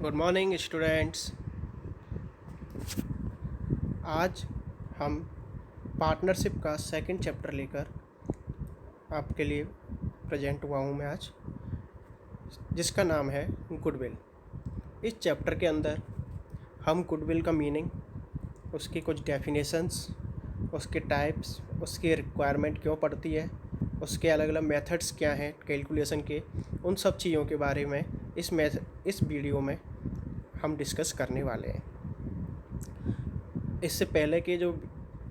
Good morning students. आज हम partnership का सेकंड चैप्टर लेकर आपके लिए प्रेजेंट हुआ हूँ मैं आज, जिसका नाम है गुडविल। इस चैप्टर के अंदर हम गुडविल का मीनिंग, उसकी कुछ डेफिनेशंस, उसके टाइप्स, उसकी रिक्वायरमेंट क्यों पड़ती है, उसके अलग अलग मेथड्स क्या हैं कैलकुलेशन के, उन सब चीज़ों के बारे में इस वीडियो में हम डिस्कस करने वाले हैं। इससे पहले के जो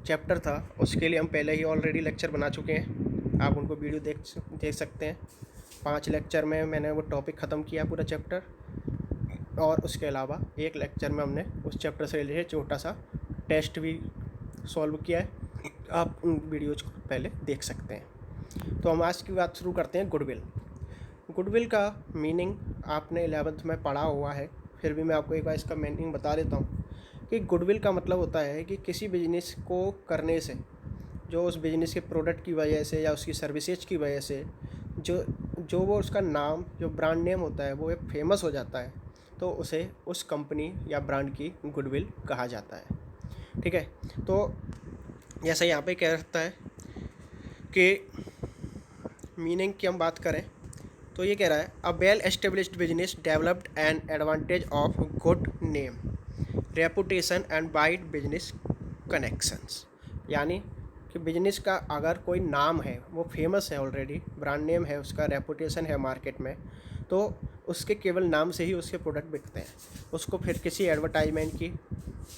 चैप्टर था उसके लिए हम पहले ही ऑलरेडी लेक्चर बना चुके हैं, आप उनको वीडियो देख सकते हैं। 5 लेक्चर में मैंने वो टॉपिक ख़त्म किया पूरा चैप्टर, और उसके अलावा एक लेक्चर में हमने उस चैप्टर से रिलेटेड छोटा सा टेस्ट भी सॉल्व किया है, आप उन वीडियोज़ को पहले देख सकते हैं। तो हम आज की बात शुरू करते हैं गुडविल। गुडविल का मीनिंग आपने 11th में पढ़ा हुआ है, फिर भी मैं आपको एक बार इसका मीनिंग बता देता हूँ कि गुडविल का मतलब होता है कि किसी बिजनेस को करने से, जो उस बिजनेस के प्रोडक्ट की वजह से या उसकी सर्विसेज की वजह से जो जो वो उसका नाम, जो ब्रांड नेम होता है, वो एक फेमस हो जाता है, तो उसे उस कंपनी या ब्रांड की गुडविल कहा जाता है। ठीक है, तो जैसा यहाँ पे कह रहता है कि मीनिंग की हम बात करें तो ये कह रहा है a well established business developed an advantage of good name, reputation and wide business connections. यानी कि बिजनेस का अगर कोई नाम है, वो फेमस है, ऑलरेडी ब्रांड नेम है, उसका रेपुटेशन है मार्केट में, तो उसके केवल नाम से ही उसके प्रोडक्ट बिकते हैं। उसको फिर किसी एडवर्टाइजमेंट की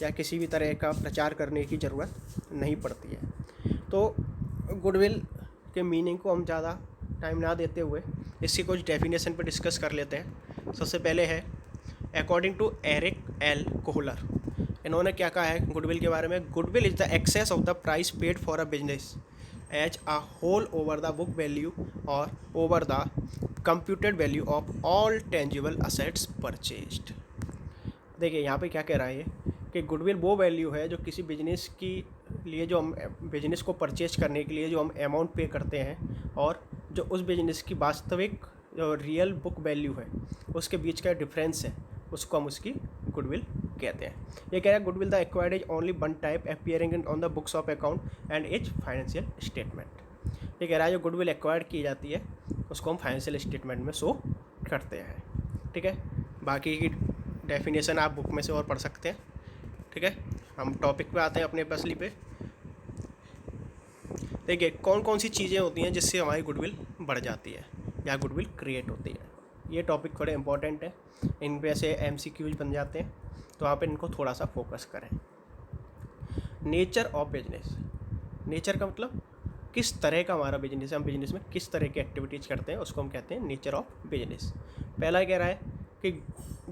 या किसी भी तरह का प्रचार करने की ज़रूरत नहीं पड़ती है। तो गुडविल के मीनिंग को हम ज़्यादा टाइम ना देते हुए इसकी कुछ डेफिनेशन पर डिस्कस कर लेते हैं। सबसे पहले है according to Eric L Kohler. इन्होंने क्या कहा है गुडविल के बारे में? Goodwill is the excess of the price paid for a business as a whole over the book value और over the computed value of all tangible assets purchased. देखिए यहाँ पे क्या कह रहा है ये कि गुडविल वो वैल्यू है जो किसी बिजनेस की लिए, जो हम बिजनेस को परचेज करने के लिए जो हम अमाउंट पे करते हैं, और जो उस बिजनेस की वास्तविक जो रियल बुक वैल्यू है उसके बीच का डिफरेंस है, उसको हम उसकी गुडविल कहते हैं। ये कह रहा है goodwill the acquired is only one type appearing in on the books of account and is financial statement. ये कह रहा है जो गुडविल एक्वायर्ड की जाती है उसको हम फाइनेंशियल स्टेटमेंट में शो करते हैं। ठीक है, बाकी की डेफिनेशन आप बुक में से और पढ़ सकते हैं। ठीक है, हम टॉपिक पे आते हैं अपने असली पे। देखिए कौन कौन सी चीज़ें होती हैं जिससे हमारी गुडविल बढ़ जाती है या गुडविल क्रिएट होती है। ये टॉपिक थोड़े इंपॉर्टेंट है, इन पे से MCQs बन जाते हैं, तो आप इनको थोड़ा सा फोकस करें। Nature of business. नेचर का मतलब किस तरह का हमारा बिजनेस है, हम बिजनेस में किस तरह की एक्टिविटीज़ करते हैं, उसको हम कहते हैं नेचर ऑफ बिजनेस। पहला कह रहा है कि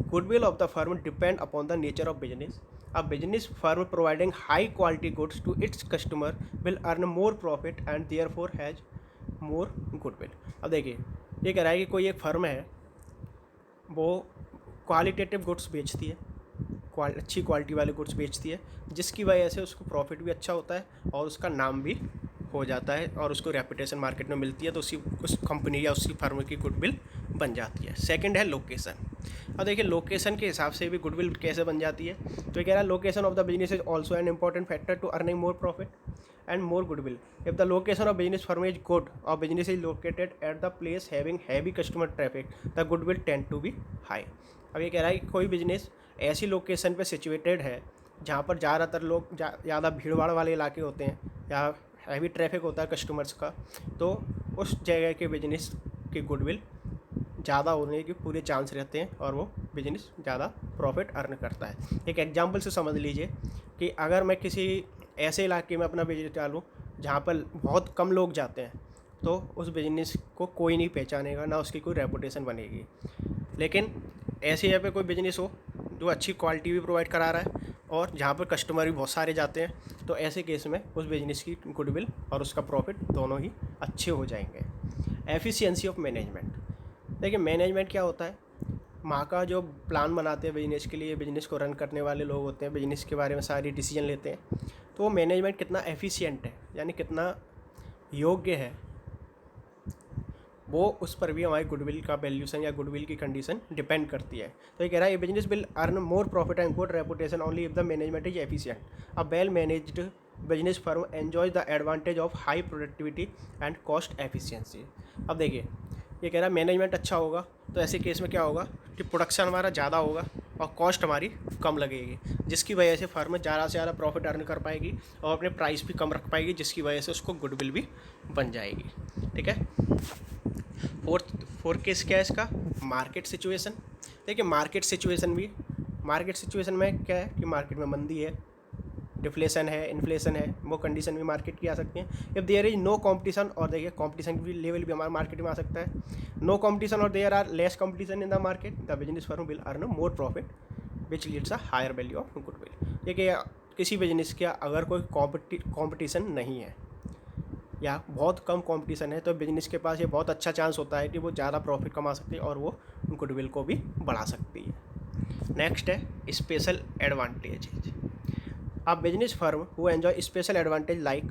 goodwill of the firm depend upon the nature of business. A business firm providing high quality goods to its customer will earn more profit and therefore has more goodwill। अब देखिए ये कह रहा है कि कोई एक फर्म है, वो क्वालिटेटिव गुड्स बेचती है, अच्छी क्वालिटी वाले गुड्स बेचती है, जिसकी वजह से उसको प्रॉफिट भी अच्छा होता है और उसका नाम भी हो जाता है और उसको रेपुटेशन मार्केट में मिलती है, तो उस कंपनी या उसी फर्म की गुडविल बन जाती है। सेकंड है लोकेशन। अब देखिए लोकेशन के हिसाब से भी गुडविल कैसे बन जाती है, तो ये कह रहा है location of the business is also an important factor to earning more profit and more goodwill. If the location of business firm is good और business is located at the place having heavy customer traffic, the goodwill tend to be high. अब ये कह रहा है कि कोई business ऐसी location पे सिचुएटेड है जहाँ पर ज़्यादातर लोग ज़्यादा भीड़ भाड़ वाले इलाके होते हैं या हैवी ट्रैफिक होता है कस्टमर्स का, तो उस जगह के बिजनेस की गुडविल ज़्यादा होने के पूरे चांस रहते हैं और वो बिजनेस ज़्यादा प्रॉफिट अर्न करता है। एक एग्जांपल से समझ लीजिए कि अगर मैं किसी ऐसे इलाके में अपना बिजनेस डालूँ जहाँ पर बहुत कम लोग जाते हैं, तो उस बिजनेस को कोई नहीं पहचानेगा, ना उसकी कोई रेपुटेशन बनेगी। लेकिन ऐसे जगह पे कोई बिजनेस हो जो अच्छी क्वालिटी भी प्रोवाइड करा रहा है और जहाँ पर कस्टमर भी बहुत सारे जाते हैं, तो ऐसे केस में उस बिजनेस की गुडविल और उसका प्रॉफिट दोनों ही अच्छे हो जाएंगे। Efficiency of management. देखिए मैनेजमेंट क्या होता है? माँ का जो प्लान बनाते हैं बिजनेस के लिए, बिजनेस को रन करने वाले लोग होते हैं, बिजनेस के बारे में सारी डिसीजन लेते हैं, तो वो मैनेजमेंट कितना एफिशिएंट है, यानी कितना योग्य है, वो उस पर भी हमारी गुडविल का वैल्यूशन या गुडविल की कंडीशन डिपेंड करती है। तो ये कह रहा है, ये business will earn more profit and good reputation only if the management is efficient. A well managed business firm enjoy the advantage of high productivity and cost efficiency. अब देखिए, ये कह रहा है मैनेजमेंट अच्छा होगा तो ऐसे केस में क्या होगा कि प्रोडक्शन हमारा ज़्यादा होगा और कॉस्ट हमारी कम लगेगी, जिसकी वजह से फर्म ज़्यादा से ज़्यादा प्रॉफिट अर्न कर पाएगी और अपने प्राइस भी कम रख पाएगी, जिसकी वजह से उसको गुडविल भी बन जाएगी। ठीक है। फोर्थ केस क्या है इसका, मार्केट सिचुएशन। देखिए मार्केट सिचुएशन में क्या है कि मार्केट में मंदी है, डिफ्लेशन है, इन्फ्लेशन है, वो कंडीशन भी मार्केट की आ सकती हैं। If there is no competition, और देखिए कंपटीशन की लेवल भी हमारे मार्केट में आ सकता है। नो कंपटीशन और there are less competition in the market, the business firm will earn more profit which leads a higher value of goodwill. देखिए किसी बिजनेस का अगर कोई कॉम्पिटिशन नहीं है या बहुत कम कंपटीशन है तो बिजनेस के पास ये बहुत अच्छा चांस होता है कि वो ज़्यादा प्रॉफिट कमा सकती है और वो गुडविल को भी बढ़ा सकती है। नेक्स्ट है special advantage. A business firm who enjoy special advantage like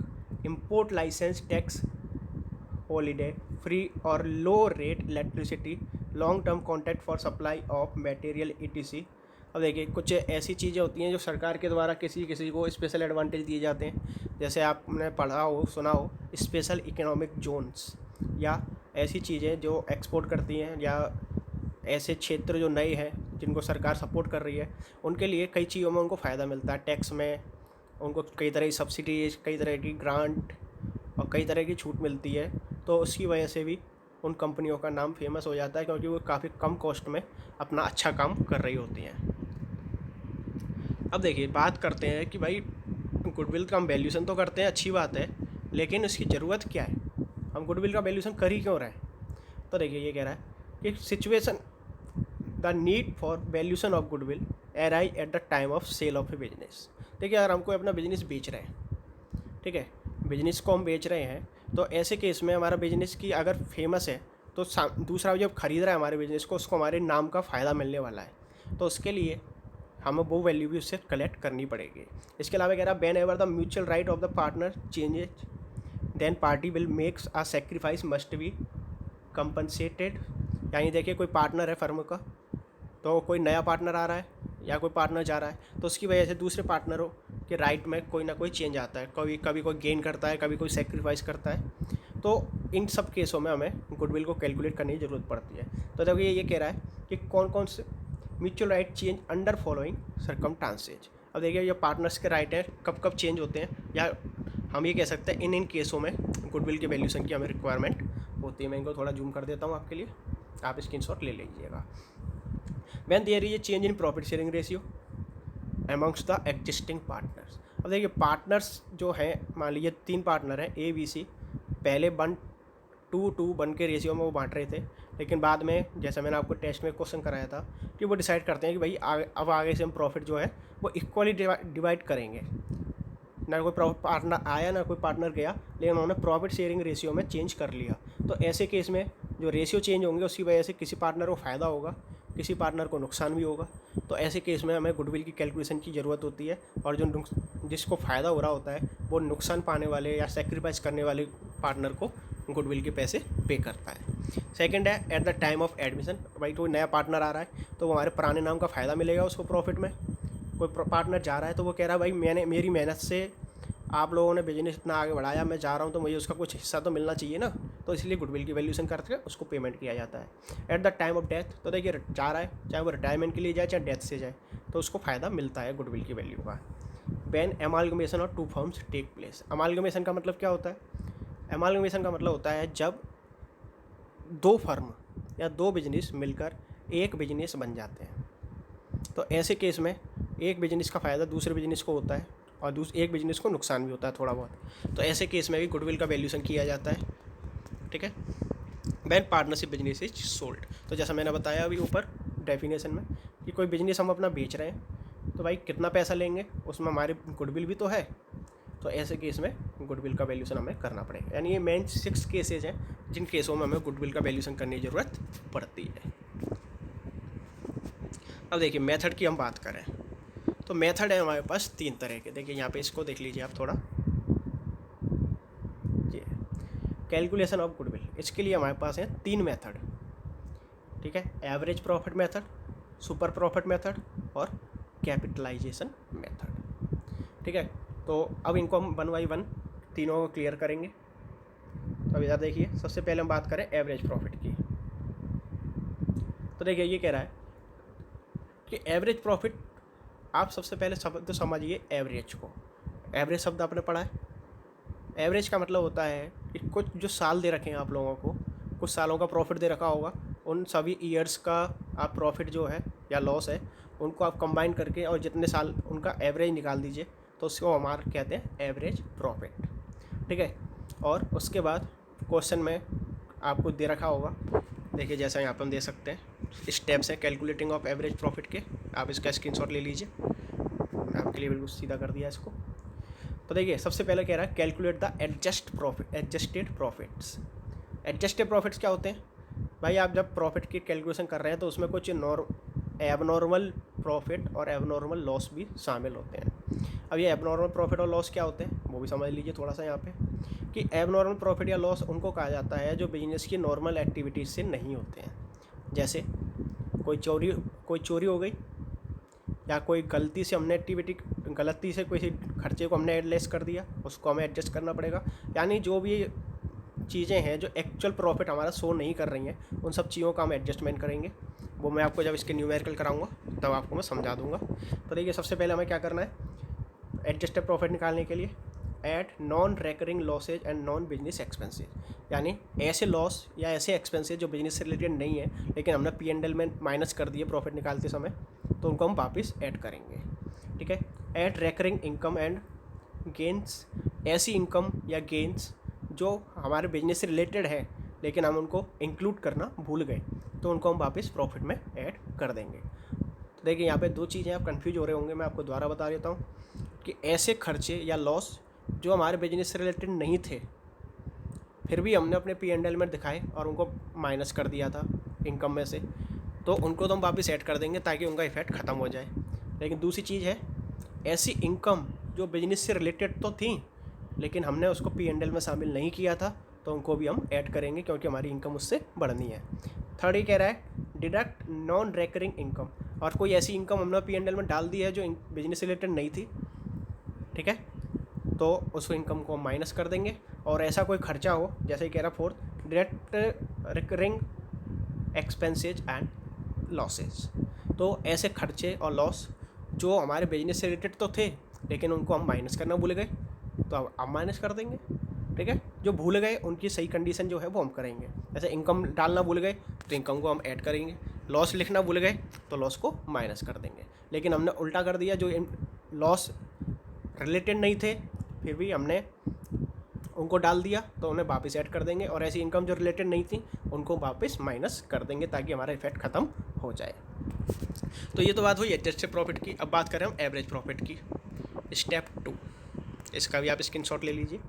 import license tax holiday, free or low rate electricity, long term contract for supply of material etc। अब देखिए कुछ ऐसी चीज़ें होती हैं जो सरकार के द्वारा किसी किसी को स्पेशल एडवांटेज दिए जाते हैं, जैसे आपने पढ़ा हो सुना हो स्पेशल इकोनॉमिक जोन्स, या ऐसी चीज़ें जो एक्सपोर्ट करती हैं, या ऐसे क्षेत्र जो नए हैं जिनको सरकार सपोर्ट कर रही है, उनके लिए कई चीज़ों में उनको फ़ायदा मिलता है। टैक्स में उनको कई तरह की सब्सिडीज, कई तरह की ग्रांट और कई तरह की छूट मिलती है, तो उसकी वजह से भी उन कंपनियों का नाम फेमस हो जाता है, क्योंकि वो काफ़ी कम कॉस्ट में अपना अच्छा काम कर रही होती हैं। अब देखिए बात करते हैं कि भाई गुडविल का हम वैल्यूशन तो करते हैं, अच्छी बात है, लेकिन इसकी ज़रूरत क्या है, हम गुडविल का वैल्यूशन कर ही क्यों रहे हैं। तो देखिए ये कह रहा है कि situation the need for valuation of goodwill arise at the time of sale of a business. देखिए अगर हमको अपना बिजनेस बेच रहे हैं, ठीक है, बिजनेस को हम बेच रहे हैं, तो ऐसे केस में हमारा बिजनेस की अगर फेमस है तो दूसरा जब खरीद रहा है हमारे बिजनेस को, उसको हमारे नाम का फ़ायदा मिलने वाला है, तो उसके लिए हमें वो वैल्यू भी उससे कलेक्ट करनी पड़ेगी। इसके अलावा कह रहा है, whenever the mutual right of the partner changes then party will makes a sacrifice must be compensated. यानी देखिए कोई पार्टनर है फर्म का, तो कोई नया पार्टनर आ रहा है या कोई पार्टनर जा रहा है, तो उसकी वजह से दूसरे पार्टनरों के राइट में कोई ना कोई चेंज आता है, कभी कभी कोई गेन करता है, कभी कोई सेक्रीफाइस करता है, तो इन सब केसों में हमें गुडविल को कैलकुलेट करने की ज़रूरत पड़ती है। तो देखिए ये कह रहा है कि कौन कौन से mutual right change under following circumstances. अब देखिए ये पार्टनर्स के राइट हैं कब कब चेंज होते हैं, या हम ये कह सकते हैं इन केसों में गुडविल के वैल्यूशन की हमें रिक्वायरमेंट होती है। मैं इनको थोड़ा जूम कर देता हूँ आपके लिए, आप स्क्रीनशॉट ले लीजिएगा। When there is a change in profit sharing ratio amongst the existing partners। अब देखिए पार्टनर्स जो हैं, मान लीजिए 3 पार्टनर हैं ए बी सी, पहले 1:2 के रेशियो में वो बांट रहे थे, लेकिन बाद में जैसा मैंने आपको टेस्ट में क्वेश्चन कराया था कि वो डिसाइड करते हैं कि भाई अब आगे से हम प्रॉफिट जो है वो इक्वली डिवाइड करेंगे। ना कोई पार्टनर आया ना कोई पार्टनर गया, लेकिन उन्होंने प्रॉफिट शेयरिंग रेशियो में चेंज कर लिया। तो ऐसे केस में जो रेशियो चेंज होंगे उसकी वजह से किसी पार्टनर को फ़ायदा होगा, किसी पार्टनर को नुकसान भी होगा। तो ऐसे केस में हमें गुडविल की कैलकुलेशन की ज़रूरत होती है, और जो जिसको फ़ायदा हो रहा होता है वो नुकसान पाने वाले या सेक्रीफाइस करने वाले पार्टनर को गुडविल के पैसे पे करता है। सेकंड है eight the time of admission. भाई कोई नया पार्टनर आ रहा है तो वो हमारे पुराने नाम का फ़ायदा मिलेगा उसको प्रॉफिट में। कोई पार्टनर जा रहा है तो वो कह रहा है भाई मेरी मेहनत से आप लोगों ने बिजनेस इतना आगे बढ़ाया, मैं जा रहा हूँ तो मुझे उसका कुछ हिस्सा तो मिलना चाहिए ना, तो इसलिए गुडविल की वैल्यूशन करके उसको पेमेंट किया जाता है। Eight the time of death, तो देखिए जा रहा है चाहे वो रिटायरमेंट के लिए जाए चाहे डेथ से जाए, तो उसको फ़ायदा मिलता है गुडविल की वैल्यू का। When amalgamation of 2 firms take place. Amalgamation का मतलब क्या होता है, एमालगमेशन का मतलब होता है जब 2 फर्म या 2 बिजनेस मिलकर एक बिजनेस बन जाते हैं, तो ऐसे केस में एक बिजनेस का फ़ायदा दूसरे बिजनेस को होता है और एक बिजनेस को नुकसान भी होता है थोड़ा बहुत। तो ऐसे केस में भी गुडविल का वैल्यूशन किया जाता है। ठीक है। When partnership business is sold, तो जैसा मैंने बताया अभी ऊपर डेफिनेशन में कि कोई बिजनेस हम अपना बेच रहे हैं, तो भाई कितना पैसा लेंगे उसमें हमारे गुडविल भी तो है, तो ऐसे केस में गुडविल का वैल्यूशन हमें करना पड़ेगा। यानी ये मेन 6 केसेज हैं जिन केसों में हमें गुडविल का वैल्यूशन करने की ज़रूरत पड़ती है। अब देखिए मेथड की हम बात करें तो मेथड है हमारे पास 3 तरह के। देखिए यहाँ पे इसको देख लीजिए आप थोड़ा, ये कैलकुलेशन ऑफ गुडविल, इसके लिए हमारे पास है 3 मेथड, ठीक है, average profit method, super profit method और कैपिटलाइजेशन मेथड, ठीक है। तो अब इनको हम 1 बाई 1 तीनों को क्लियर करेंगे। तो अब इधर देखिए, सबसे पहले हम बात करें एवरेज प्रॉफिट की। तो देखिए ये कह रहा है कि एवरेज प्रॉफिट, आप सबसे पहले शब्द समझिए एवरेज को। एवरेज शब्द आपने पढ़ा है। एवरेज का मतलब होता है कि कुछ जो साल दे रखे हैं आप लोगों को, कुछ सालों का प्रॉफिट दे रखा होगा, उन सभी ईयर्स का आप प्रॉफिट जो है या लॉस है उनको आप कंबाइन करके और जितने साल उनका एवरेज निकाल दीजिए, तो उसको हमारा कहते हैं एवरेज प्रॉफिट, ठीक है। और उसके बाद क्वेश्चन में आपको दे रखा होगा, देखिए जैसा यहाँ पर हम दे सकते हैं, स्टेप्स हैं कैलकुलेटिंग ऑफ एवरेज प्रॉफिट के, आप इसका स्क्रीनशॉट ले लीजिए, मैं आपके लिए बिल्कुल सीधा कर दिया इसको। तो देखिए सबसे पहले कह रहा है calculate the adjusted profits. Adjusted profits क्या होते हैं भाई? आप जब प्रॉफिट की कैलकुलेशन कर रहे हैं तो उसमें कुछ एबनॉर्मल प्रॉफिट और एबनॉर्मल लॉस भी शामिल होते हैं। अब ये एबनॉर्मल प्रॉफिट और लॉस क्या होते हैं वो भी समझ लीजिए थोड़ा सा यहाँ पे, कि एबनॉर्मल प्रॉफिट या लॉस उनको कहा जाता है जो बिजनेस की नॉर्मल एक्टिविटीज़ से नहीं होते हैं। जैसे कोई चोरी हो गई, या कोई गलती से हमने गलती से कोई खर्चे को हमने लेस कर दिया, उसको हमें एडजस्ट करना पड़ेगा। यानी जो भी चीज़ें हैं जो एक्चुअल प्रॉफिट हमारा शो नहीं कर रही हैं, उन सब चीज़ों का हम एडजस्टमेंट करेंगे। वो मैं आपको जब इसके न्यूमेरिकल कराऊंगा तब आपको मैं समझा दूंगा। तो देखिए सबसे पहले हमें क्या करना है एडजस्टेड प्रॉफिट निकालने के लिए, add non recurring losses and non business expenses, यानी ऐसे लॉस या ऐसे एक्सपेंसेज जो बिजनेस से रिलेटेड नहीं है लेकिन हमने P&L में माइनस कर दिए प्रॉफिट निकालते समय, तो उनको हम वापस ऐड करेंगे, ठीक है। Add recurring income and gains, ऐसी इनकम या गेंस जो हमारे बिजनेस से रिलेटेड है लेकिन हम उनको इंक्लूड करना भूल गए, तो उनको हम वापस प्रॉफिट में ऐड कर देंगे। तो देखिए यहाँ पे 2 चीज़ें आप कंफ्यूज हो रहे होंगे, मैं आपको दोबारा बता देता हूँ कि ऐसे खर्चे या लॉस जो हमारे बिजनेस से रिलेटेड नहीं थे फिर भी हमने अपने P&L में दिखाए और उनको माइनस कर दिया था इनकम में से, तो उनको तो हम वापस ऐड कर देंगे ताकि उनका इफेक्ट ख़त्म हो जाए। लेकिन दूसरी चीज़ है ऐसी इनकम जो बिजनेस से रिलेटेड तो थी लेकिन हमने उसको P&L में शामिल नहीं किया था, तो उनको भी हम ऐड करेंगे क्योंकि हमारी इनकम उससे बढ़नी है। थर्ड ये कह रहा है डिडक्ट नॉन रेकरिंग इनकम, और कोई ऐसी इनकम हमने P&L में डाल दी है जो बिजनेस से रिलेटेड नहीं थी, ठीक है, तो उस इनकम को हम माइनस कर देंगे। और ऐसा कोई खर्चा हो, जैसे कह रहा fourth direct recurring expenses and losses, तो ऐसे खर्चे और लॉस जो हमारे बिजनेस से रिलेटेड तो थे लेकिन उनको हम माइनस करना भूल गए, तो अब हम माइनस कर देंगे, ठीक है। जो भूल गए उनकी सही कंडीशन जो है वो हम करेंगे। जैसे इनकम डालना भूल गए तो इनकम को हम ऐड करेंगे, लॉस लिखना भूल गए तो लॉस को माइनस कर देंगे। लेकिन हमने उल्टा कर दिया, जो लॉस रिलेटेड नहीं थे फिर भी हमने उनको डाल दिया तो उन्हें वापस ऐड कर देंगे, और ऐसी इनकम जो रिलेटेड नहीं थी उनको वापस माइनस कर देंगे ताकि हमारा इफेक्ट ख़त्म हो जाए। तो ये तो बात हुई एडजस्टेड प्रॉफिट की। अब बात करें हम एवरेज प्रॉफिट की, स्टेप 2, इसका भी आप स्क्रीनशॉट ले लीजिए।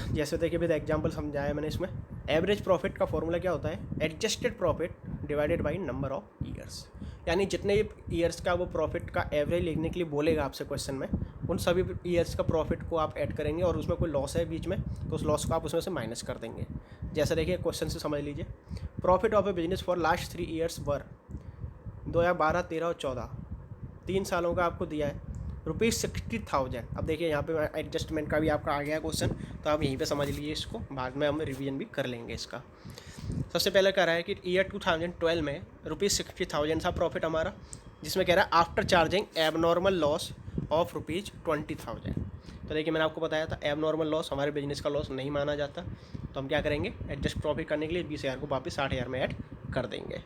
जैसे देखिए विद एग्जांपल समझाया मैंने इसमें। एवरेज प्रॉफिट का फॉर्मूला क्या होता है? Adjusted profit divided by number of years, यानी जितने ईयर्स का वो प्रॉफिट का एवरेज लिखने के लिए बोलेगा आपसे क्वेश्चन में, उन सभी ईयर्स का प्रॉफिट को आप ऐड करेंगे और उसमें कोई लॉस है बीच में तो उस लॉस को आप उसमें से माइनस कर देंगे। जैसे देखिए क्वेश्चन से समझ लीजिए, profit of a business for last 3 years were 2012, 13 और 14, 3 सालों का आपको दिया है ₹60,000। अब देखिए यहाँ पे एडजस्टमेंट का भी आपका आ गया क्वेश्चन, तो आप यहीं पे समझ लीजिए इसको, बाद में हम रिवीजन भी कर लेंगे इसका। सबसे पहले कह रहा है कि ईयर 2012 में ₹60,000 था प्रॉफिट हमारा, जिसमें कह रहा है after charging abnormal loss of ₹20,000। तो देखिए मैंने आपको बताया था एबनॉर्मल लॉस हमारे बिजनेस का लॉस नहीं माना जाता, तो हम क्या करेंगे एडजस्ट प्रॉफिट करने के लिए 20,000 को वापस 60,000 में ऐड कर देंगे।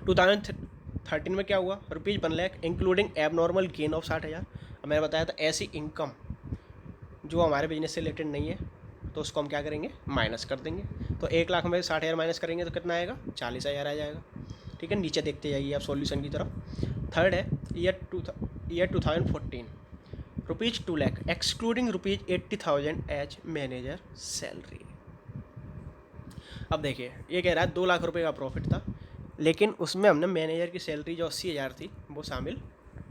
2013 में क्या हुआ? ₹1,00,000 इंक्लूडिंग एबनॉर्मल गेन ऑफ 60,000। अब मैंने बताया था ऐसी इनकम जो हमारे बिजनेस से रिलेटेड नहीं है तो उसको हम क्या करेंगे माइनस कर देंगे। तो 1,00,000 में 60,000 माइनस करेंगे तो कितना आएगा? 40,000 आ जाएगा, ठीक है। नीचे देखते जाइए आप सॉल्यूशन की तरफ। थर्ड है year 2014 ₹2,00,000 excluding ₹80,000 as manager salary. अब देखिए ये कह रहा है 2 लाख रुपए का प्रॉफिट था लेकिन उसमें हमने मैनेजर की सैलरी जो 80,000 थी वो शामिल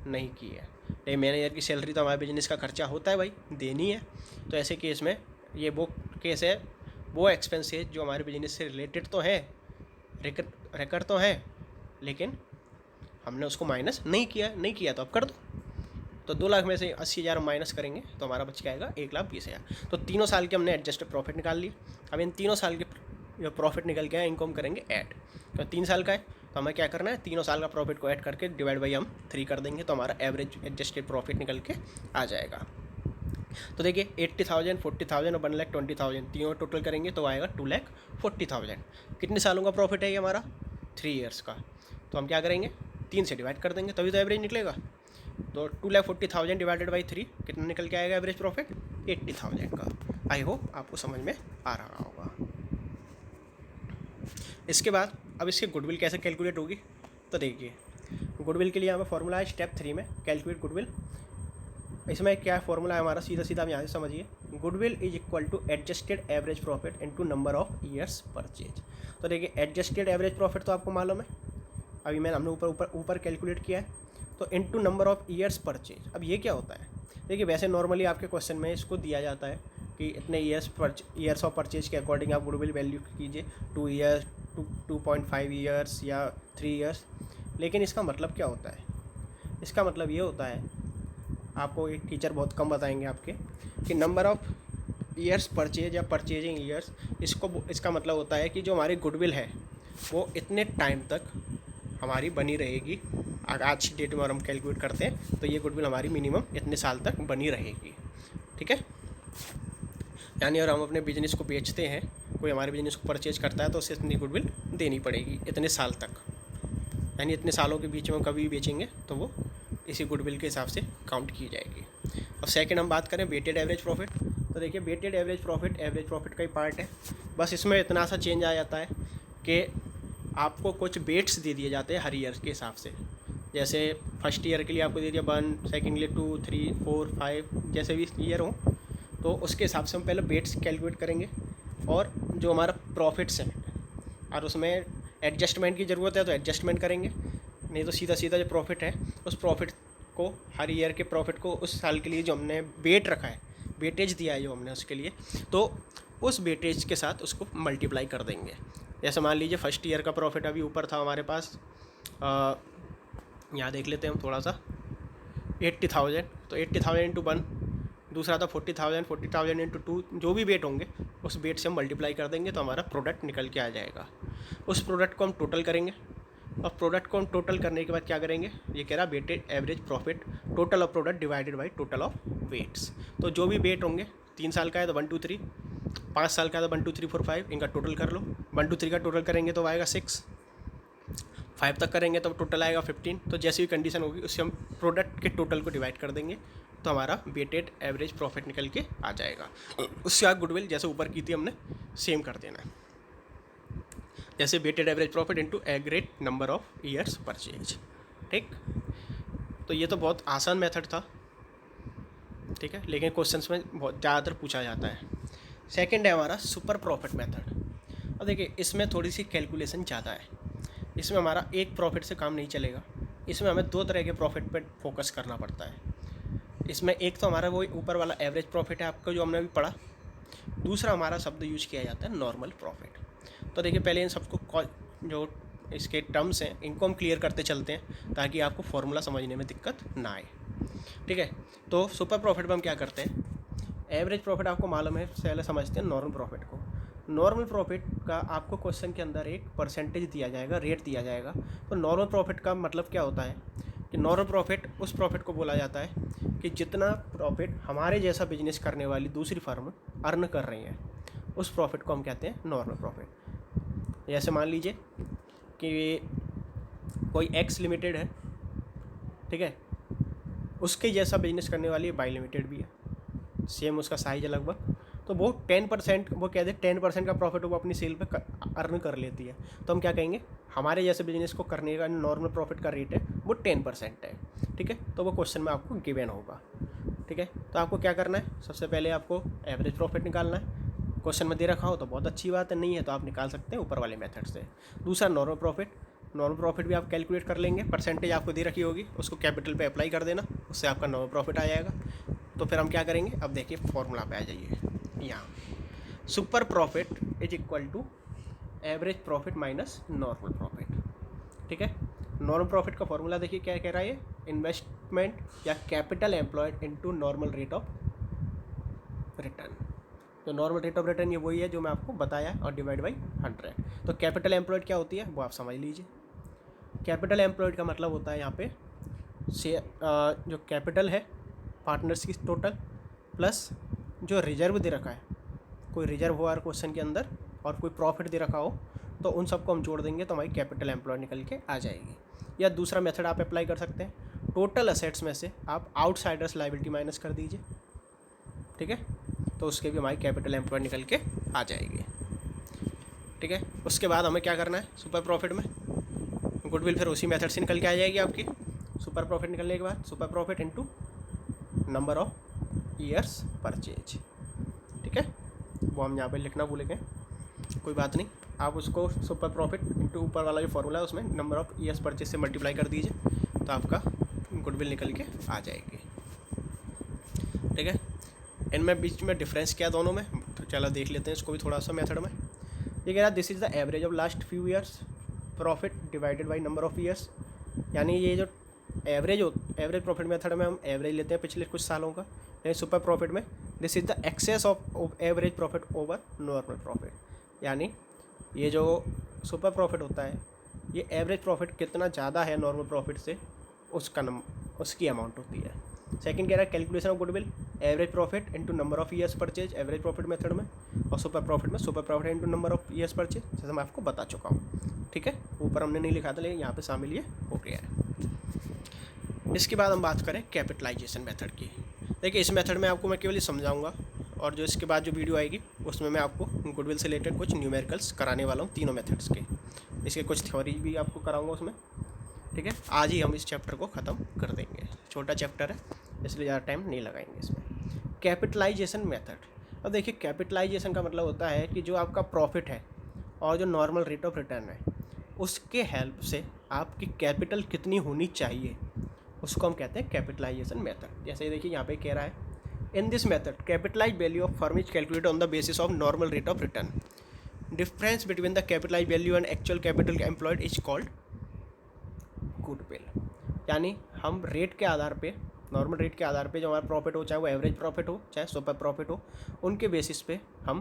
नहीं की है। लेकिन मैनेजर की सैलरी तो हमारे बिजनेस का खर्चा होता है भाई, देनी है। तो ऐसे केस में ये वो कैसे वो एक्सपेंसेस जो हमारे बिजनेस से रिलेटेड तो हैं, रेकर तो हैं, लेकिन हमने उसको माइनस नहीं किया तो अब कर दो। तो 2 लाख में से 80,000 माइनस करेंगे तो हमारा बच जाएगा 1,20,000। तो तीनों साल के हमने एडजस्टेड प्रॉफिट निकाल लिए। अब इन तीनों साल के जो प्रॉफिट निकल गया इनको हम करेंगे ऐड। तो 3 साल का है तो हमें क्या करना है, तीनों साल का प्रॉफिट को ऐड करके डिवाइड बाई हम 3 कर देंगे तो हमारा एवरेज एडजस्टेड प्रॉफिट निकल के आ जाएगा। तो देखिए 80,000, 40,000 और 1,20,000 तीनों टोटल करेंगे तो आएगा 2,40,000। कितने सालों का प्रॉफिट है ये हमारा? 3 ईयर्स का। तो हम क्या करेंगे, 3 से डिवाइड कर देंगे तभी तो एवरेज निकलेगा। तो 2,40,000 डिवाइडेड बाई 3 कितना निकल के आएगा एवरेज प्रॉफिट? 80,000 का। आई होप आपको समझ में आ रहा होगा। इसके बाद अब इसकी गुडविल कैसे कैलकुलेट होगी, तो देखिए गुडविल के लिए हमें फॉर्मूला है स्टेप 3 में, कैलकुलेट गुडविल। इसमें क्या फॉर्मूला है हमारा, सीधा आप यहाँ से समझिए। Goodwill is equal to adjusted average profit into number of years purchase. तो देखिए एडजस्टेड एवरेज प्रॉफिट तो आपको मालूम है, अभी हमने ऊपर कैलकुलेट किया है। तो into number of years purchase, अब ये क्या होता है? देखिए वैसे नॉर्मली आपके क्वेश्चन में इसको दिया जाता है कि इतने ईयर्स ऑफ परचेज के अकॉर्डिंग आप गुडविल वैल्यू कीजिए, 2 ईयर्स, 2.5 ईयर्स या 3 ईयर्स। लेकिन इसका मतलब क्या होता है? इसका मतलब ये होता है, आपको एक टीचर बहुत कम बताएंगे आपके, कि नंबर ऑफ ईयर्स परचेज या परचेजिंग ईयर्स, इसका मतलब होता है कि जो हमारी गुडविल है वो इतने टाइम तक हमारी बनी रहेगी। आज की डेट में और हम कैलकुलेट करते हैं तो ये गुडविल हमारी मिनिमम इतने साल तक बनी रहेगी। ठीक है, यानी अगर हम अपने बिजनेस को बेचते हैं, कोई हमारे बिजनेस को परचेज करता है तो उसे इतनी गुडविल देनी पड़ेगी इतने साल तक, यानी इतने सालों के बीच में कभी भी बेचेंगे तो वो इसी गुडविल के हिसाब से काउंट की जाएगी। अब सेकंड हम बात करें वेटेड एवरेज प्रॉफिट। तो देखिए वेटेड एवरेज प्रॉफिट का ही पार्ट है, बस इसमें इतना सा चेंज आ जाता है कि आपको कुछ वेट्स दे दिए जाते हैं हर ईयर के हिसाब से। जैसे फर्स्ट ईयर के लिए आपको दे दिया 1, सेकेंड के लिए 2, 3, 4, 5, जैसे भी ईयर हो तो उसके हिसाब से हम पहले वेट्स कैलकुलेट करेंगे और जो हमारा प्रॉफिट्स हैं और उसमें एडजस्टमेंट की ज़रूरत है तो एडजस्टमेंट करेंगे, नहीं तो सीधा जो प्रॉफिट है उस प्रॉफिट को, हर ईयर के प्रॉफिट को उस साल के लिए जो हमने वेट रखा है, वेटेज दिया है जो हमने उसके लिए, तो उस वेटेज के साथ उसको मल्टीप्लाई कर देंगे। जैसे मान लीजिए फर्स्ट ईयर का प्रॉफिट अभी ऊपर था हमारे पास, यहाँ देख लेते हैं हम थोड़ा सा, 80,000, तो 80,000 इंटू 1, दूसरा था 40,000 इंटू 2, जो भी वेट होंगे उस वेट से हम मल्टीप्लाई कर देंगे तो हमारा प्रोडक्ट निकल के आ जाएगा। उस प्रोडक्ट को हम टोटल करेंगे और प्रोडक्ट को हम टोटल करने के बाद क्या करेंगे, ये कह रहा weighted average profit total of product divided by total of weights. तो जो भी वेट होंगे, 3 साल का है तो 1, 2, 3, 5 साल का है तो 1, 2, 3, 4, 5, इनका टोटल कर लो। 1, 2, 3 का टोटल करेंगे तो आएगा 6, 5 तक करेंगे तो टोटल आएगा 15। तो जैसी भी कंडीशन होगी उससे हम प्रोडक्ट के टोटल को डिवाइड कर देंगे तो हमारा वेटेड एवरेज प्रॉफिट निकल के आ जाएगा। उससे आप गुडविल जैसे ऊपर की थी हमने सेम कर देना है, जैसे weighted average profit into agreed number of years purchase. ठीक, तो ये तो बहुत आसान मेथड था, ठीक है, लेकिन क्वेश्चंस में बहुत ज़्यादातर पूछा जाता है। सेकंड है हमारा सुपर प्रॉफिट मेथड। अब देखिए इसमें थोड़ी सी कैलकुलेशन ज़्यादा है, इसमें हमारा एक प्रॉफिट से काम नहीं चलेगा, इसमें हमें 2 तरह के प्रॉफिट पर फोकस करना पड़ता है। इसमें एक तो हमारा वो ऊपर वाला एवरेज प्रॉफिट है आपका जो हमने अभी पढ़ा, दूसरा हमारा शब्द यूज किया जाता है नॉर्मल प्रॉफिट। तो देखिए पहले इन सबको जो इसके टर्म्स हैं इनको हम क्लियर करते चलते हैं ताकि आपको फॉर्मूला समझने में दिक्कत ना आए। ठीक है, तो सुपर प्रॉफिट में हम क्या करते हैं, एवरेज प्रॉफिट आपको मालूम है, पहले समझते हैं नॉर्मल प्रॉफिट को। नॉर्मल प्रॉफिट का आपको क्वेश्चन के अंदर एक परसेंटेज दिया जाएगा, रेट दिया जाएगा। तो नॉर्मल प्रॉफिट का मतलब क्या होता है कि नॉर्मल प्रॉफिट उस प्रॉफिट को बोला जाता है कि जितना प्रॉफिट हमारे जैसा बिजनेस करने वाली दूसरी फर्म अर्न कर रही है, उस प्रॉफिट को हम कहते हैं नॉर्मल प्रॉफिट। जैसे मान लीजिए कि कोई एक्स लिमिटेड है, ठीक है, उसके जैसा बिजनेस करने वाली वाई लिमिटेड भी है, सेम उसका साइज है लगभग, तो वो 10%, वो कहते हैं 10% का प्रॉफिट वो अपनी सेल पे अर्न कर लेती है। तो हम क्या कहेंगे, हमारे जैसे बिजनेस को करने का नॉर्मल प्रॉफिट का रेट है वो 10% है। ठीक है, तो वो क्वेश्चन में आपको गिवन होगा। ठीक है, तो आपको क्या करना है, सबसे पहले आपको एवरेज प्रॉफिट निकालना है। क्वेश्चन में दे रखा हो तो बहुत अच्छी बात है, नहीं है तो आप निकाल सकते हैं ऊपर वाले मेथड से। दूसरा नॉर्मल प्रॉफिट भी आप कैलकुलेट कर लेंगे, परसेंटेज आपको दे रखी होगी, उसको कैपिटल पे अप्लाई कर देना, उससे आपका नॉर्मल प्रॉफिट आ जाएगा। तो फिर हम क्या करेंगे, अब देखिए फॉर्मूला पे आ जाइए यहाँ। Super profit is equal to average profit minus normal profit. ठीक है, नॉर्मल प्रॉफिट का फॉर्मूला देखिए क्या कह रहा है, इन्वेस्टमेंट या capital employed into normal rate of return. तो नॉर्मल रेट ऑफ रिटर्न ये वही है जो मैं आपको बताया, और डिवाइड बाई 100। तो कैपिटल एम्प्लॉयड क्या होती है वो आप समझ लीजिए। कैपिटल एम्प्लॉयड का मतलब होता है यहाँ पे जो कैपिटल है पार्टनर्स की टोटल, प्लस जो रिजर्व दे रखा है, कोई रिजर्व हुआ क्वेश्चन के अंदर और कोई प्रॉफिट दे रखा हो, तो उन सबको हम जोड़ देंगे तो हमारी कैपिटल एम्प्लॉयड निकल के आ जाएगी। या दूसरा मेथड आप अप्लाई कर सकते हैं, टोटल असेट्स में से आप आउटसाइडर्स लायबिलिटी माइनस कर दीजिए। ठीक है, तो उसके भी हमारी कैपिटल एम्प्लॉयड निकल के आ जाएगी। ठीक है, उसके बाद हमें क्या करना है, सुपर प्रॉफिट में गुडविल फिर उसी मेथड से निकल के आ जाएगी आपकी। सुपर प्रॉफिट निकलने के बाद super profit into number of years purchase. ठीक है, वो हम यहाँ पे लिखना भूल गए, कोई बात नहीं, आप उसको सुपर प्रॉफिट इनटू ऊपर वाला जो फॉर्मूला है उसमें नंबर ऑफ ईयर्स परचेज से मल्टीप्लाई कर दीजिए तो आपका गुडविल निकल के आ जाएगी। ठीक है, इनमें बीच में डिफरेंस क्या दोनों में, तो चलो देख लेते हैं इसको भी थोड़ा सा मेथड में। ये कह रहा है this is the average of last few years profit divided by number of years. यानी ये जो एवरेज प्रॉफिट मेथड में हम एवरेज लेते हैं पिछले कुछ सालों का, यानी सुपर प्रॉफिट में this is the excess of average profit over normal profit. यानी ये जो सुपर प्रॉफिट होता है ये एवरेज प्रॉफिट कितना ज़्यादा है नॉर्मल प्रॉफिट से उसकी अमाउंट होती है। सेकंड कह रहा है calculation of goodwill average profit into number of years purchase average profit method में, और सुपर प्रॉफिट में super profit into number of years purchase, जैसे मैं आपको बता चुका हूँ। ठीक है, ऊपर हमने नहीं लिखा था लेकिन यहाँ पे शामिल ये हो गया है। इसके बाद हम बात करें कैपिटलाइजेशन मेथड की। देखिए इस मेथड में आपको मैं केवल समझाऊंगा, और जो इसके बाद जो वीडियो आएगी उसमें मैं आपको गुडविल से रिलेटेड कुछ न्यूमेरिकल्स कराने वाला हूँ तीनों मेथड्स के, इसके कुछ थ्योरी भी आपको कराऊंगा उसमें। ठीक है, आज ही हम इस चैप्टर को ख़त्म कर देंगे, छोटा चैप्टर है इसलिए ज़्यादा टाइम नहीं लगाएंगे इसमें। Capitalization method. अब देखिए कैपिटलाइजेशन का मतलब होता है कि जो आपका प्रॉफिट है और जो नॉर्मल रेट ऑफ रिटर्न है उसके हेल्प से आपकी कैपिटल कितनी होनी चाहिए उसको हम कहते हैं कैपिटलाइजेशन मेथड। जैसे देखिए यहाँ पे कह रहा है in this method capitalize value of firm is calculated on the basis of normal rate of return. Difference between the capitalize value and actual capital employed is called goodwill. यानी हम rate के आधार पे, नॉर्मल रेट के आधार पे जो हमारा profit हो, चाहे वो एवरेज प्रॉफिट हो चाहे सुपर प्रॉफिट हो, उनके बेसिस पे हम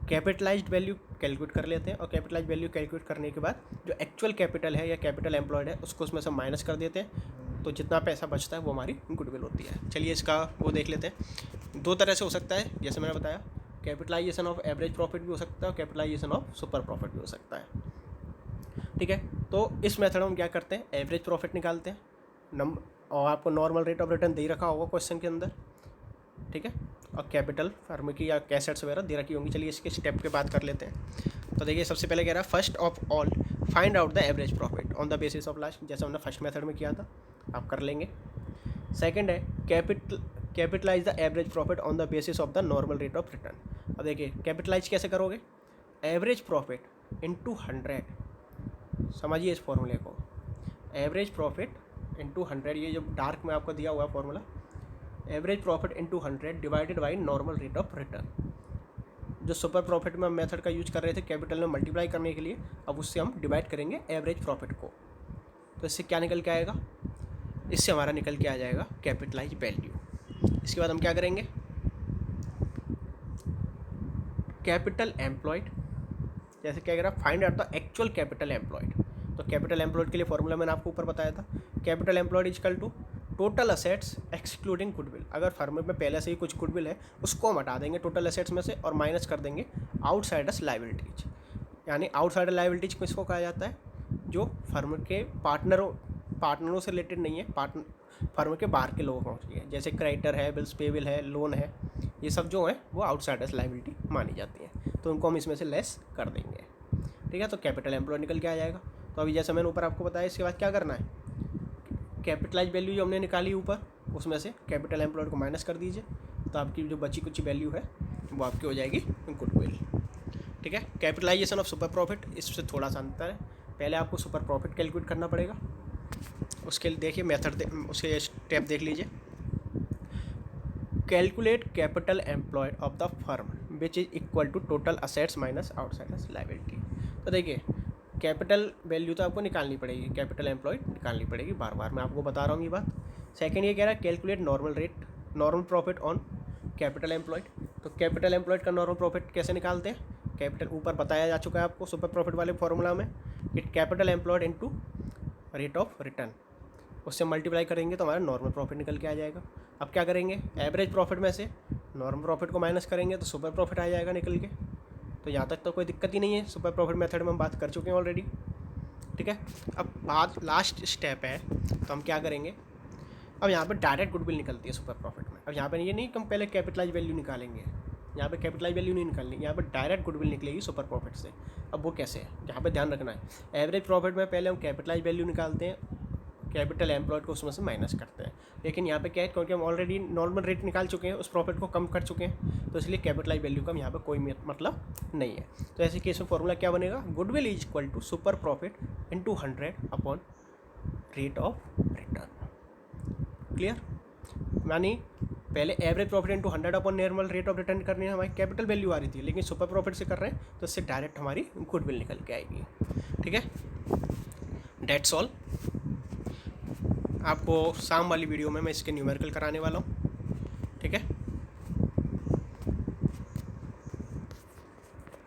कैपिटलाइज्ड वैल्यू कैलकुलेट कर लेते हैं, और कैपिटलाइज्ड वैल्यू कैलकुलेट करने के बाद जो एक्चुअल कैपिटल है या कैपिटल एम्प्लॉयड है उसको उसमें से माइनस कर देते हैं, तो जितना पैसा बचता है वो हमारी गुडविल होती है। चलिए इसका वो देख लेते हैं। दो तरह से हो सकता है, जैसे मैंने बताया कैपिटलाइजेशन ऑफ एवरेज प्रॉफिट भी हो सकता है और कैपिटलाइजेशन ऑफ सुपर प्रॉफिट भी हो सकता है। ठीक है, तो इस मेथड में हम क्या करते हैं, एवरेज प्रॉफिट निकालते हैं और आपको नॉर्मल रेट ऑफ रिटर्न दे रखा होगा क्वेश्चन के अंदर। ठीक है, और कैपिटल फर्म की या कैसेट्स वगैरह दे रखी होंगी। चलिए इसके स्टेप के बात कर लेते हैं। तो देखिए सबसे पहले कह रहा है first of all find out the average profit on the basis of last, जैसे हमने फर्स्ट मेथड में किया था आप कर लेंगे। सेकंड है capitalize the average profit on the basis of the normal rate of return. अब देखिए कैपिटलाइज कैसे करोगे, एवरेज प्रॉफिट इंटू 100, समझिए इस फॉर्मूले को, एवरेज प्रॉफिट इंटू 100, ये जो डार्क में आपको दिया हुआ है formula, average profit into 100 divided by normal rate of return. जो सुपर प्रॉफिट में हम मेथड का यूज कर रहे थे कैपिटल में मल्टीप्लाई करने के लिए, अब उससे हम डिवाइड करेंगे एवरेज प्रॉफिट को, तो इससे क्या निकल के आएगा, इससे हमारा निकल के आ जाएगा कैपिटलाइज वैल्यू। इसके बाद हम क्या करेंगे, कैपिटल एम्प्लॉयड, जैसे क्या कह रहा है find out the actual capital employed. तो कैपिटल एम्प्लॉयड के लिए फॉर्मूला मैंने आपको ऊपर बताया था, capital employed is equal to total assets excluding goodwill. अगर फर्म में पहले से ही कुछ गुडविल है उसको हम हटा देंगे टोटल असेट्स में से और माइनस कर देंगे आउटसाइडर्स लायबिलिटीज। यानी आउटसाइडर लायबिलिटीज किसको कहा जाता है, जो फर्म के पार्टनरों से रिलेटेड नहीं है, फर्म के बाहर के लोगों की है, जैसे क्रेडिटर है, बिल्स पेबल है, लोन है, ये सब जो है वो आउटसाइडर्स लायबिलिटी मानी जाती है, तो उनको हम इसमें से लेस कर देंगे। ठीक है, तो कैपिटल एम्प्लॉयड निकल के आ जाएगा। तो अभी जैसे मैंने ऊपर आपको बताया, इसके बाद क्या करना है, कैपिटलाइज वैल्यू जो हमने निकाली ऊपर उसमें से कैपिटल एम्प्लॉयड को माइनस कर दीजिए, तो आपकी जो बची कुछ वैल्यू है वो आपकी हो जाएगी गुडविल। ठीक है, कैपिटलाइजेशन ऑफ सुपर प्रॉफिट इससे थोड़ा सा अंतर है, पहले आपको सुपर प्रॉफिट कैलकुलेट करना पड़ेगा, उसके लिए देखिए मेथड उसके स्टेप देख लीजिए। Calculate capital employed of the firm which is equal to total assets minus outsiders liability. तो देखिए कैपिटल वैल्यू तो आपको निकालनी पड़ेगी, कैपिटल एम्प्लॉयड निकालनी पड़ेगी, बार बार मैं आपको बता रहा हूँ ये बात। सेकंड ये कह रहा है calculate normal rate, normal profit on capital employed. तो कैपिटल एम्प्लॉयड का नॉर्मल प्रॉफिट कैसे निकालते हैं? कैपिटल ऊपर बताया जा चुका है आपको सुपर प्रॉफिट वाले फॉर्मूला में, it capital employed into rate of return, उससे मल्टीप्लाई करेंगे तो हमारा नॉर्मल प्रॉफिट निकल के आ जाएगा। अब क्या करेंगे, एवरेज प्रॉफिट में से नॉर्मल प्रॉफिट को माइनस करेंगे तो सुपर प्रॉफिट आ जाएगा निकल के। तो यहाँ तक तो कोई दिक्कत ही नहीं है, सुपर प्रॉफिट मेथड में हम बात कर चुके हैं ऑलरेडी, ठीक है। अब बात लास्ट स्टेप है, तो हम क्या करेंगे, अब यहाँ पर डायरेक्ट गुडविल निकलती है सुपर प्रॉफिट में। अब यहाँ पर ये नहीं कि हम पहले कैपिटलाइज वैल्यू निकालेंगे, यहाँ पे कैपिटलाइज वैल्यू नहीं निकालनी, यहाँ पर डायरेक्ट गुडविल निकलेगी सुपर प्रॉफिट से। अब वो कैसे है, यहाँ पे ध्यान रखना है, एवरेज प्रॉफिट में पहले हम कैपिटलाइज वैल्यू निकालते हैं, कैपिटल एम्प्लॉयड को उसमें से माइनस करते हैं। लेकिन यहाँ पे क्या है, क्योंकि हम ऑलरेडी नॉर्मल रेट निकाल चुके हैं, उस प्रॉफिट को कम कर चुके हैं, तो इसलिए कैपिटलाइज वैल्यू का यहाँ पे कोई मतलब नहीं है। तो ऐसे केस में फॉर्मूला क्या बनेगा, goodwill is equal to super profit into 100 upon rate of return. Clear? यानी पहले average profit into 100 upon normal rate of return करनी है, हमारी कैपिटल वैल्यू आ रही थी, लेकिन सुपर प्रॉफिट से कर रहे हैं तो इससे डायरेक्ट हमारी गुडविल निकल के आएगी, ठीक है। That's all. आपको शाम वाली वीडियो में मैं इसके न्यूमेरिकल कराने वाला हूँ, ठीक है।